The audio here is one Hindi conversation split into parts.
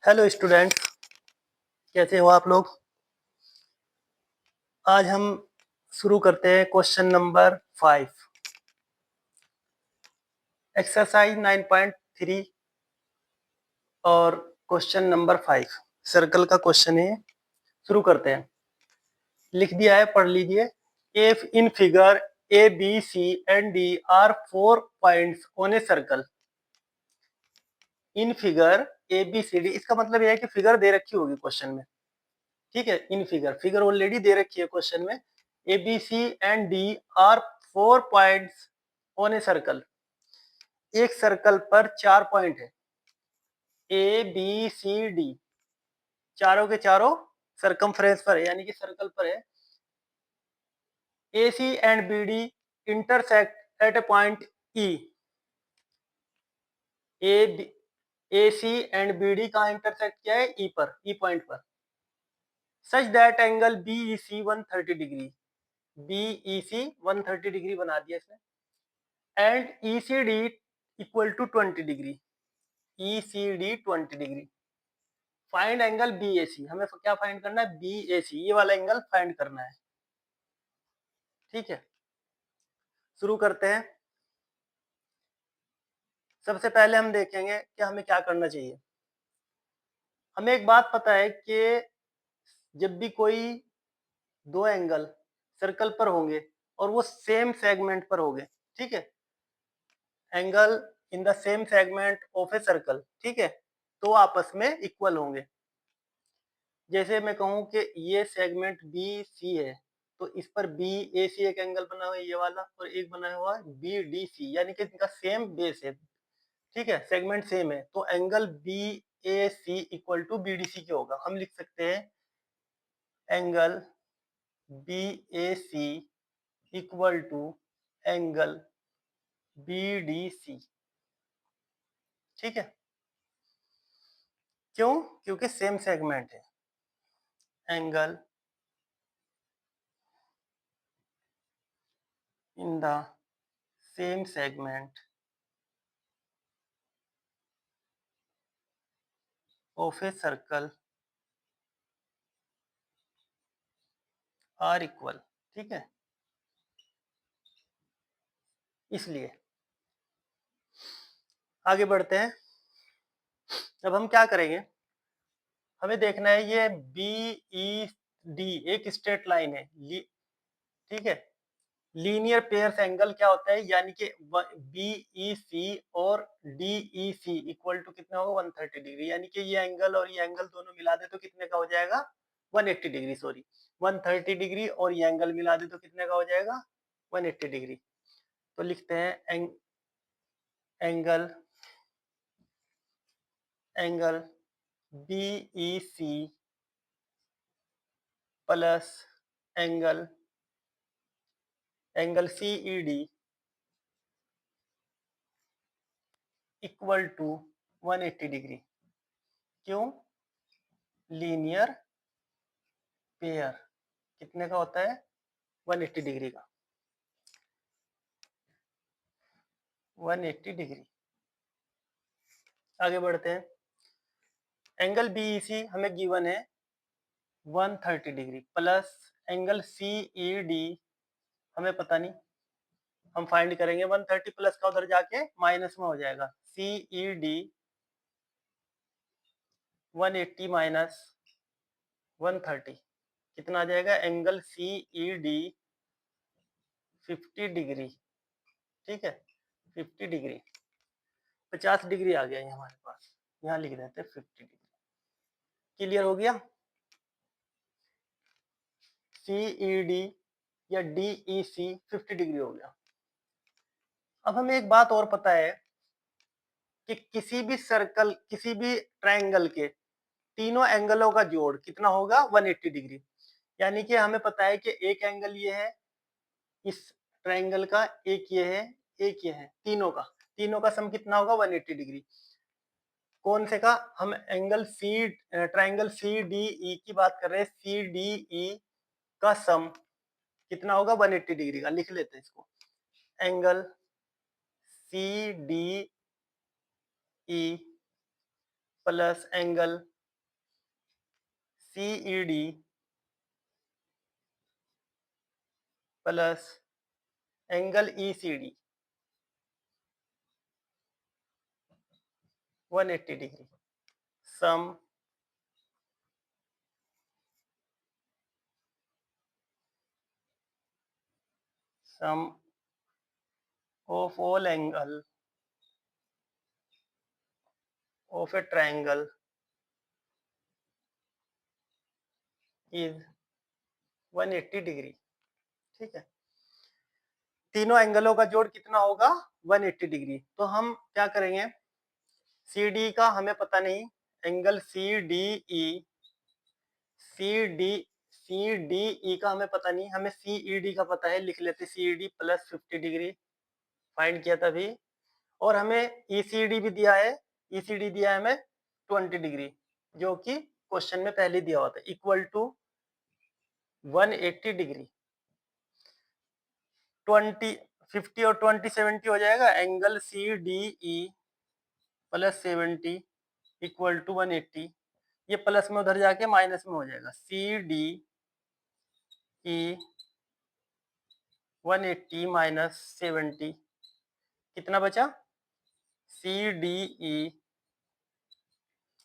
हेलो स्टूडेंट, कैसे हो आप लोग। आज हम शुरू करते हैं क्वेश्चन नंबर 5, एक्सरसाइज 9.3 और क्वेश्चन नंबर 5 सर्कल का क्वेश्चन है। शुरू करते हैं। लिख दिया है, पढ़ लीजिए। If in figure A B C and D are 4 points on a circle. In figure A B C D, इसका मतलब यह है कि फिगर दे रखी होगी क्वेश्चन में। ठीक है, इन फिगर ऑलरेडी दे रखी है क्वेश्चन में। A B C and D are 4 points on a circle. एक सर्कल पर 4 पॉइंट है, ए बी सी डी, चारों के चारों सरकमफ्रेंस पर है, यानी कि सर्कल पर है। A C and B D intersect at a point E. A C and B D कहाँ इंटरसेक्ट किया है? ई पर, ई पॉइंट पर। Such that angle B E C 130 degree, B E C 130 degree बना दिया इसने। And E C D equal to 20 degree, E C D 20 degree. Find angle B A C, हमें क्या फाइंड करना है? बी ए सी, ये वाला एंगल फाइंड करना है। ठीक है, शुरू करते हैं। सबसे पहले हम देखेंगे कि हमें क्या करना चाहिए। हमें एक बात पता है कि जब भी कोई दो एंगल सर्कल पर होंगे और वो सेम सेगमेंट पर होंगे, ठीक है, angle in the same segment of a circle, ठीक है, तो आपस में इक्वल होंगे। जैसे मैं कहूं कि ये सेगमेंट बी सी है, तो इस पर बी ए सी एक एंगल बना हुआ है ये वाला, और एक बना हुआ है बी डी सी, यानी कि इनका सेम बेस है। ठीक है, सेगमेंट सेम है, तो angle B A C equal to B D C के होगा। हम लिख सकते हैं angle B A C equal to angle B D C. ठीक है, क्यों? क्योंकि सेम सेगमेंट है। Angle in the same segment of a circle are equal. ठीक है, इसलिए आगे बढ़ते हैं। अब हम क्या करेंगे, हमें देखना है ये बी ई डी एक स्ट्रेट लाइन है, ठीक है। लीनियर पेयर्स एंगल क्या होता है, यानी कि बी ई सी और D E C equal to कितना होगा? 130 डिग्री, यानी कि ये एंगल और ये एंगल दोनों मिला दे तो कितने का हो जाएगा? 180 डिग्री, सॉरी 130 डिग्री, और ये एंगल मिला दे तो कितने का हो जाएगा? 180 डिग्री। तो लिखते हैं angle angle B E C plus angle angle C E D equal to 180 degree. क्यों? लीनियर पेयर कितने का होता है? 180 डिग्री का, 180 डिग्री। आगे बढ़ते हैं। एंगल बीईसी हमें गिवन है 130 डिग्री, प्लस एंगल सीईडी हमें पता नहीं, हम फाइंड करेंगे। 130 प्लस का उधर जाके माइनस में हो जाएगा। सीईडी 180 माइनस 130 कितना आ जाएगा? Angle CED 50 degree. ठीक है, 50 डिग्री, 50 डिग्री आ गया ये हमारे पास, यहाँ लिख देते हैं 50 डिग्री। क्लियर हो गया? सीईडी या डीईसी 50 डिग्री हो गया। अब हमें एक बात और पता है कि किसी भी सर्कल, किसी भी ट्रायंगल के तीनों एंगलों का जोड़ कितना होगा? 180 डिग्री। यानी कि हमें पता है कि एक एंगल ये है इस ट्रायंगल का, एक ये है, एक ये है, तीनों का सम कितना होगा? 180 डिग्री। कौन से का? हम angle C, triangle C D E की बात कर रहे हैं। सी डी ई का सम कितना होगा? 180 डिग्री का। लिख लेते हैं इसको, angle C D E plus angle CED plus angle ECD 180 degree, sum of all angle of a triangle is 180 degree. ठीक है, तीनों एंगलों का जोड़ कितना होगा? 180 डिग्री। तो हम क्या करेंगे, CD का हमें पता नहीं, एंगल CDE का हमें पता नहीं, हमें CED का पता है, लिख लेते CED प्लस 50 डिग्री, फाइंड किया था अभी। और हमें ECD भी दिया है, ECD दिया है हमें 20 डिग्री, जो कि क्वेश्चन में पहले दिया हुआ था, इक्वल टू 180 डिग्री। 20 50 और 20 70 हो जाएगा, angle CDE plus 70 equal to 180। ये प्लस में उधर जाके माइनस में हो जाएगा, CDE 180 माइनस 70 कितना बचा? CDE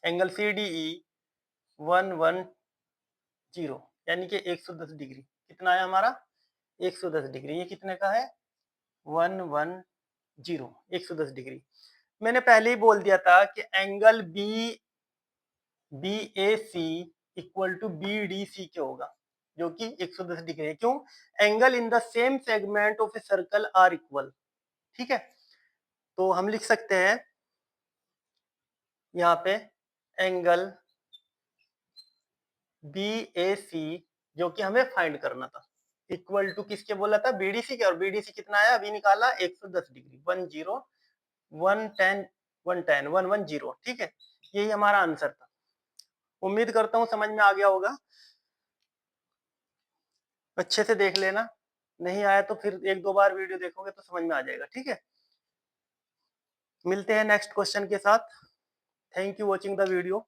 एंगल CDE 110 यानी कि 110 डिग्री। कितना आया हमारा? 110 डिग्री। ये कितने का है? 110 110 डिग्री। मैंने पहले ही बोल दिया था कि angle BAC equal to BDC क्या होगा, जो कि 110 डिग्री है। क्यों? Angle in the same segment of a circle are equal. ठीक है, तो हम लिख सकते हैं यहाँ पे एंगल BAC जो कि हमें फाइंड करना था, इक्वल टू किसके बोला था? BDC के। और BDC कितना आया अभी निकाला? 110 डिग्री, 110 ठीक है, यही हमारा आंसर था। उम्मीद करता हूँ समझ में आ गया होगा, अच्छे से देख लेना, नहीं आया तो फिर एक दो बार वीडियो देखोगे तो समझ में आ जाएगा। ठीक है, मिलते हैं नेक्स्ट क्वेश्चन के साथ। Thank you watching the video.